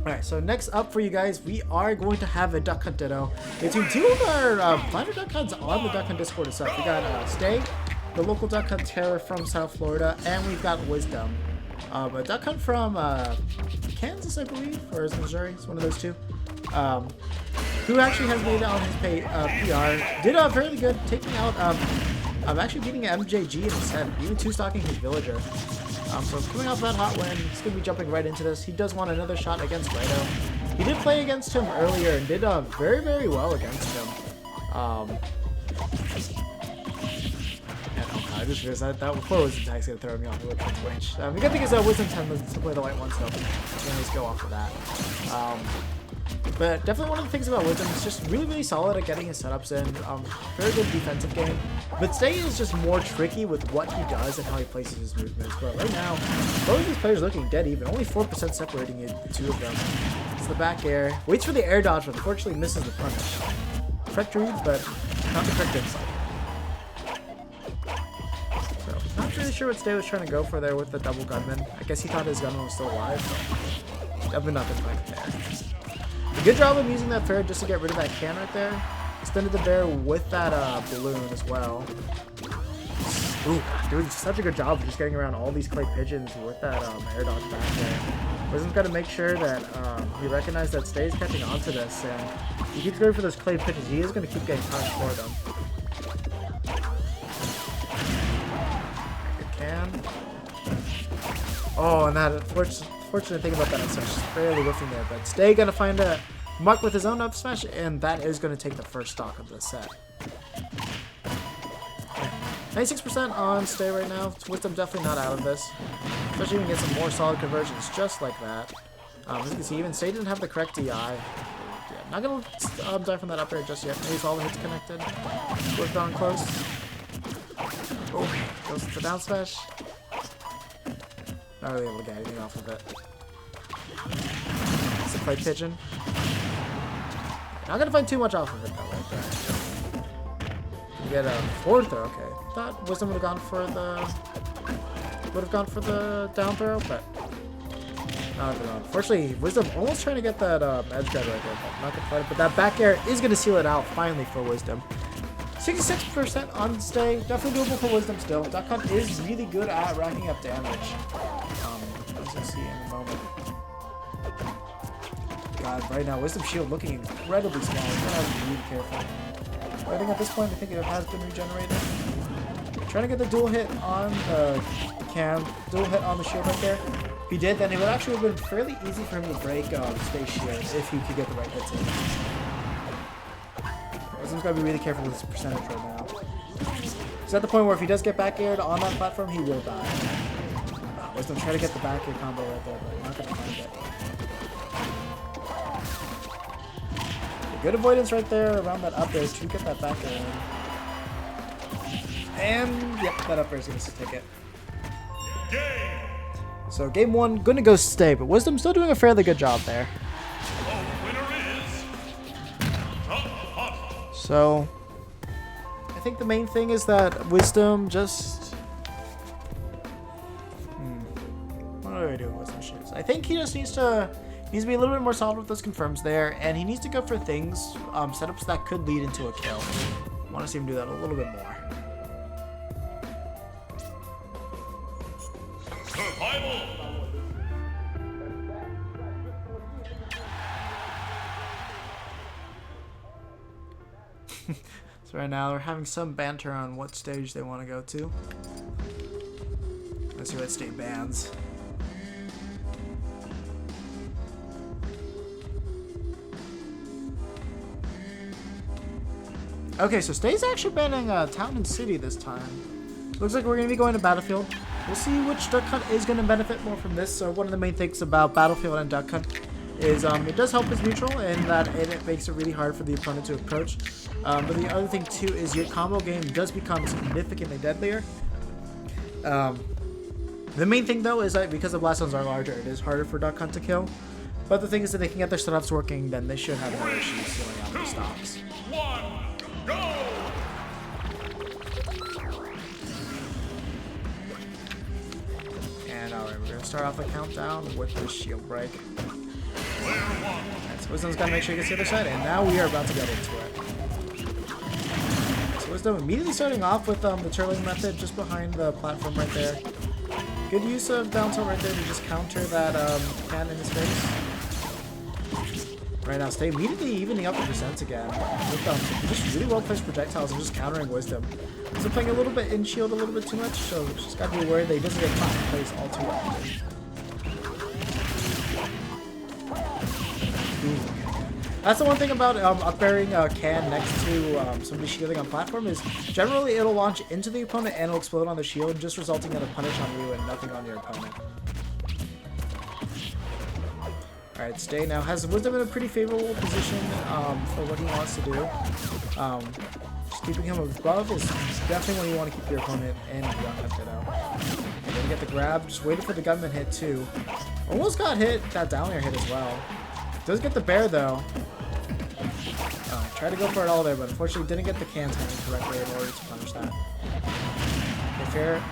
Alright, so next up for you guys, we are going to have a Duck Hunt Ditto between two of our minor Duck Hunts on the Duck Hunt Discord itself. We got Stay, the local Duck Hunt terror from South Florida, and we've got Wisdom, a Duck Hunt from Kansas, I believe, or is it Missouri? It's one of those two. Who actually has made it on his PR. Did fairly good, taking out, actually beating MJG in his head, even two-stocking his villager. So coming off that hot win, he's going to be jumping right into this. He does want another shot against Raito. He did play against him earlier and did very, very well against him. I just realized that before Wisdom Tag's going to throw me off the Witch. The good thing is that Wisdom 10 doesn't play the white one, so I can always go off of that. But definitely one of the things about Wisdom is just really, really solid at getting his setups in. Very good defensive game. But Stay is just more tricky with what he does and how he places his movements. But right now, both of these players are looking dead even. Only 4% separating the two of them. It's the back air. Waits for the air dodge, but unfortunately misses the punish. Correct read, but not the correct insight. So, not really sure what Stay was trying to go for there with the double gunman. I guess he thought his gunman was still alive, but definitely not the fight there. A good job of using that ferret just to get rid of that can right there. Extended the bear with that balloon as well. Ooh, doing such a good job of just getting around all these clay pigeons with that air dodge back there. Wisdom's got to make sure that he recognizes that Stay's catching onto this, and he keeps going for those clay pigeons. He is going to keep getting punished for them. Good can. Oh, and that fortunate thing about that is just barely whiffing there, but Stay gonna find a muck with his own up smash, and that is gonna take the first stock of the set. 96% on Stay right now. Wisdom definitely not out of this, especially when you get some more solid conversions just like that. As you can see, even Stay didn't have the correct DI. Yeah, not gonna die from that up air just yet. Maybe all the hits connected. Worked on close. Oh, goes for down smash. Not really able to get anything off of it. It's a clay pigeon. Not gonna find too much off of it though, right there. You get a forward throw, okay. Thought Wisdom would have gone for the down throw, but not at all. Unfortunately, Wisdom almost trying to get that edge guard right there, but not gonna find it. But that back air is gonna seal it out finally for Wisdom. 66% on Stay, definitely doable for Wisdom still. Duck Hunt is really good at racking up damage. As you'll see in a moment. God, right now, Wisdom Shield looking incredibly small. We're gonna have to be really careful. But I think at this point, I think it has been regenerated. Trying to get the dual hit on the dual hit on the shield right there. If he did, then it would actually have been fairly easy for him to break Stay shield if he could get the right hits in. Wisdom's got to be really careful with his percentage right now. He's at the point where if he does get back aired on that platform, he will die. Wisdom try to get the back air combo right there, but not going to find it. Good avoidance right there around that up air to get that back air in. And, yep, that up air is going to take it. So game one, going to go Stay, but Wisdom still doing a fairly good job there. So, I think the main thing is that Wisdom just... What do I do with Wisdom shoes? I think he just needs to be a little bit more solid with those confirms there, and he needs to go for things, setups that could lead into a kill. I want to see him do that a little bit more. Survival! So right now they're having some banter on what stage they want to go to. Let's see what Stay bans. Okay, so Stay's actually banning Town and City this time. Looks like we're going to be going to Battlefield. We'll see which Duck Hunt is going to benefit more from this. So one of the main things about Battlefield and Duck Hunt is it does help as neutral in that it makes it really hard for the opponent to approach. But the other thing too is your combo game does become significantly deadlier. The main thing though is that because the blast zones are larger, it is harder for Duck Hunt to kill. But the thing is that they can get their setups working, then they should have no issues sealing out the stops. Go! And alright, we're gonna start off the countdown with the shield break. Wisdom's got to make sure he gets the other side, and now we are about to get into it. So Wisdom immediately starting off with the turtling method just behind the platform right there. Good use of down tilt right there to just counter that can in his face. Right now, Stay immediately evening up the percents again with just really well placed projectiles and just countering Wisdom. He's playing a little bit in shield a little bit too much, so just gotta be worried that he doesn't get caught in place all too often. That's the one thing about up airing a can next to somebody shielding on platform is generally it'll launch into the opponent and it'll explode on the shield, just resulting in a punish on you and nothing on your opponent. Alright, Stay now has Wisdom in a pretty favorable position for what he wants to do. Just keeping him above is definitely when you want to keep your opponent and cut it out. And then get the grab, just waited for the gunman hit too. Almost got hit, that down air hit as well. Does get the bear though. Tried to go for it all there, but unfortunately didn't get the can timing correctly in order to punish that. Okay, fair.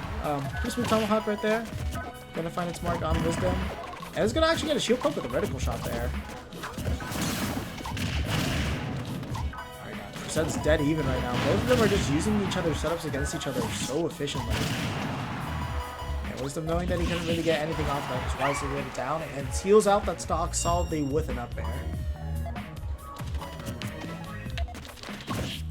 Pretty smooth tomahawk right there. Gonna find its mark on Wisdom. And it's gonna actually get a shield poke with a reticle shot there. Alright, percent's dead even right now. Both of them are just using each other's setups against each other so efficiently. Wisdom knowing that he couldn't really get anything off that, just wisely laid it down and heals out that stock solidly with an up air.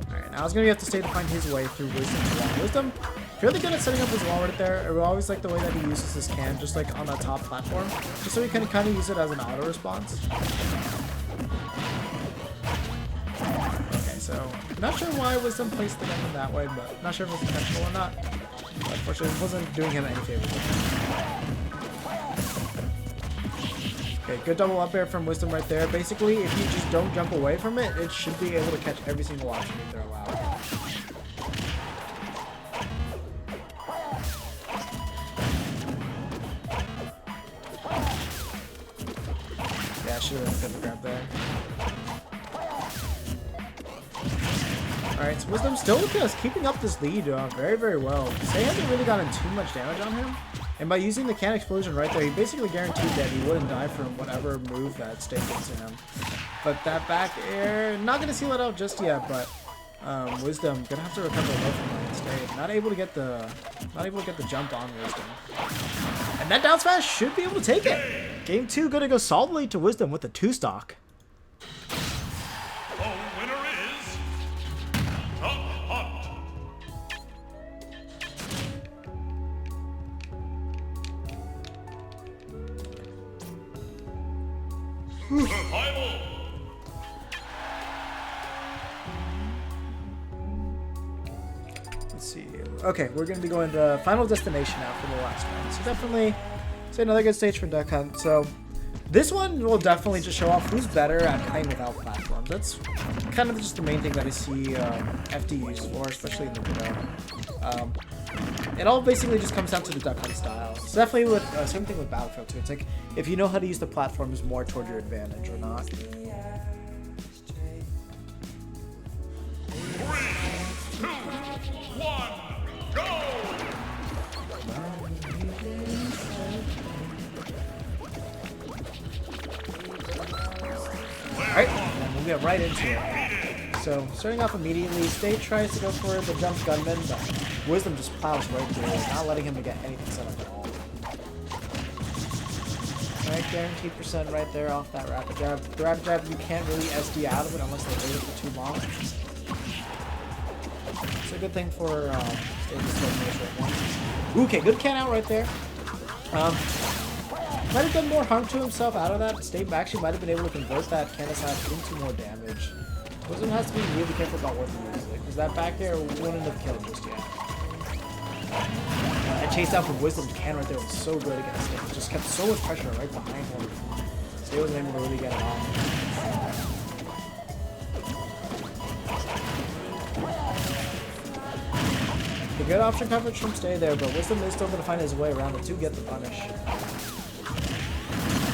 Alright, now he's going to have to stay to find his way through Wisdom's wall. Wisdom, fairly good at setting up his wall right there. I always like the way that he uses his can, just like on that top platform, just so he can kind of use it as an auto response. Okay, so not sure why Wisdom placed the gun in that way, but not sure if it's intentional or not. Unfortunately, it wasn't doing him any favors. Okay, good double up air from Wisdom right there. Basically, if you just don't jump away from it, it should be able to catch every single option you throw out. Yeah, should have been a good grab there. Alright, so Wisdom still just keeping up this lead very, very well. Stay hasn't really gotten too much damage on him. And by using the can explosion right there, he basically guaranteed that he wouldn't die from whatever move that Stay gets to him. But that back air, not going to seal it out just yet, but Wisdom gonna have to recover low from that Stay. Not able to get the jump on Wisdom. And that down smash should be able to take it. Game 2 gonna go solidly to Wisdom with a 2-stock. Let's see. Okay, we're going to be going to Final Destination now for the last one. So definitely, say another good stage for Duck Hunt. So this one will definitely just show off who's better at playing without platforms. That's kind of just the main thing that I see FD used for, especially in the Raito. It all basically just comes down to the Duck Hunt style. It's definitely with same thing with Battlefield too. It's like if you know how to use the platforms more toward your advantage or not. 3, 2, 1, go! Alright, and we'll get right into it. So, starting off immediately, Stay tries to go for the jump gunman, but Wisdom just plows right through it, not letting him get anything set up at all. Alright, guaranteed percent right there off that rapid jab. The rapid jab, you can't really SD out of it unless they wait it for too long. It's a good thing for Stay to still finish right now. Okay, good can out right there. Might have done more harm to himself out of that. Stay actually might have been able to convert that can assassin into more damage. Wisdom has to be really careful about what he uses it, because that back air wouldn't have killed just yet. That chase out from Wisdom's can right there was so good against Stay. It just kept so much pressure right behind him. Stay wasn't able to really get it off. The good option coverage from Stay there, but Wisdom is still going to find his way around it to get the punish.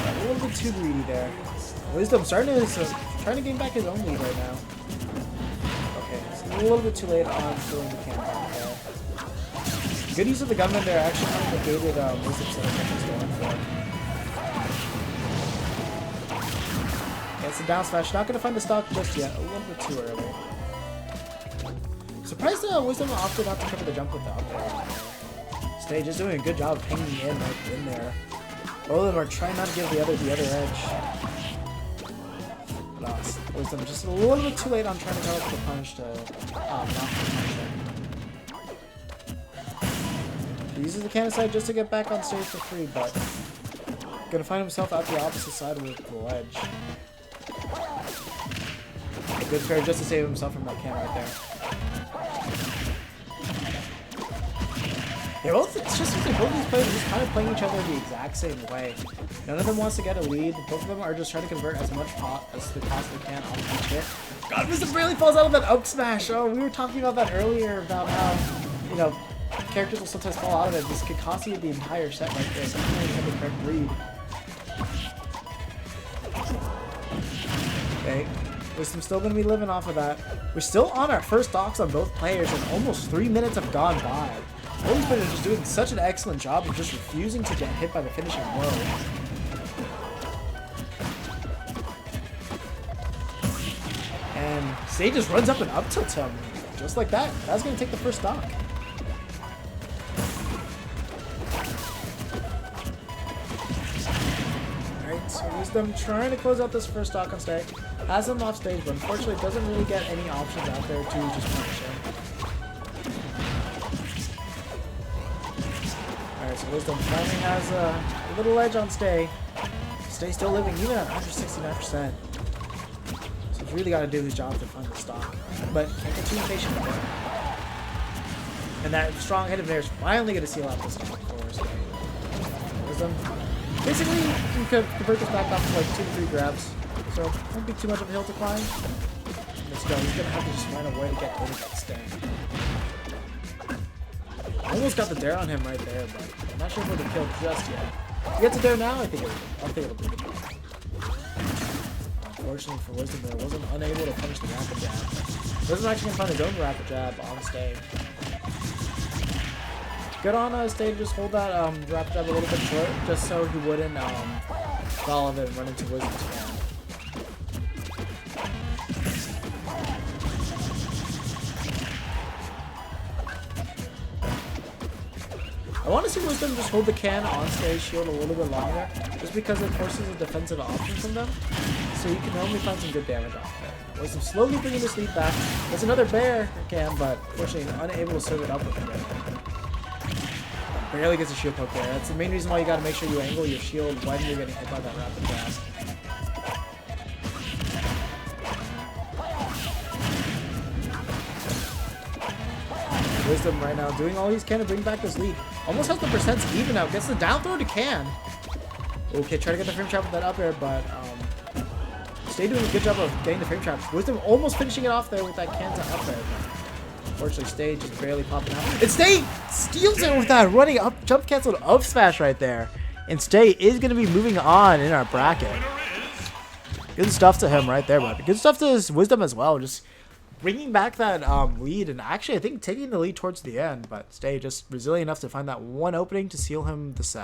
A little bit too greedy there. Wisdom starting to trying to gain back his own lead right now. Okay, it's a little bit too late on filling the can back there. Good use of the gunman there, actually kind of negated Wisdom's setup that he's going for. Okay, That's a down smash. Not going to find the stock just yet. A little bit too early. Surprised Wisdom opted not to cover the jump with the up air. Stage is doing a good job of hanging in right in there. Both of them are trying not to give the other edge. But Wisdom just a little bit too late on trying to go up the punch to knock the punch in. He uses the cannon side just to get back on stage for free, but gonna find himself out the opposite side with the ledge. A good fair just to save himself from that can right there. Yeah, both, it's just like both these players are just kind of playing each other the exact same way. None of them wants to get a lead. Both of them are just trying to convert as much as they possibly can on each hit. God, Wisdom really falls out of that up smash. Oh, we were talking about that earlier about how, you know, characters will sometimes fall out of it. This could cost you the entire set right there. So you have the correct read. Okay, Wisdom's still going to be living off of that. We're still on our first stocks on both players, and almost 3 minutes have gone by. Both these players are just doing such an excellent job of just refusing to get hit by the finishing blow. And Sage just runs up and up tilts him. Just like that. That's going to take the first stock. Alright, so Wisdom trying to close out this first stock on stage. Has him off stage, but unfortunately doesn't really get any options out there to just punish him. Alright, so Wisdom finally has a little edge on Stay. Stay still living, even at 169%. So he's really got to do his job to find the stock. But can't get too impatient with it. And that strong hit of there is finally going to seal out the stock for Stay. Wisdom. Basically, you could convert this back off to like 2 to 3 grabs. So won't be too much of a hill to climb. Let's go. He's going to have to just find a way to get rid of that Stay. Almost got the dare on him right there, but I'm not sure if it'll kill just yet. If he gets a dare now, I think it'll be good. Unfortunately for Wisdom there, wasn't unable to punish the rapid jab. Wisdom actually can find his own rapid jab on Stay. Good on Stay to just hold that rapid jab a little bit short, just so he wouldn't fall of it and run into Wisdom's can. I want to see Wisdom just hold the can on stage shield a little bit longer, just because it forces a defensive option from them, so you can normally find some good damage off there. Wisdom slowly bringing this lead back. There's another bear can, but fortunately unable to serve it up with the bear. Barely gets a shield poke there. That's the main reason why you got to make sure you angle your shield when you're getting hit by that rapid jab. Wisdom right now doing all he can to bring back this lead. Almost has the percents even out. Gets the down throw to can. Okay, try to get the frame trap with that up air, but Stay doing a good job of getting the frame trap. Wisdom almost finishing it off there with that can to up air. Unfortunately, Stay just barely popping out. And Stay steals it with that running up jump canceled up smash right there. And Stay is going to be moving on in our bracket. Good stuff to him right there, but good stuff to his Wisdom as well. Just bringing back that lead, and actually I think taking the lead towards the end, but Stay just resilient enough to find that one opening to seal him the set.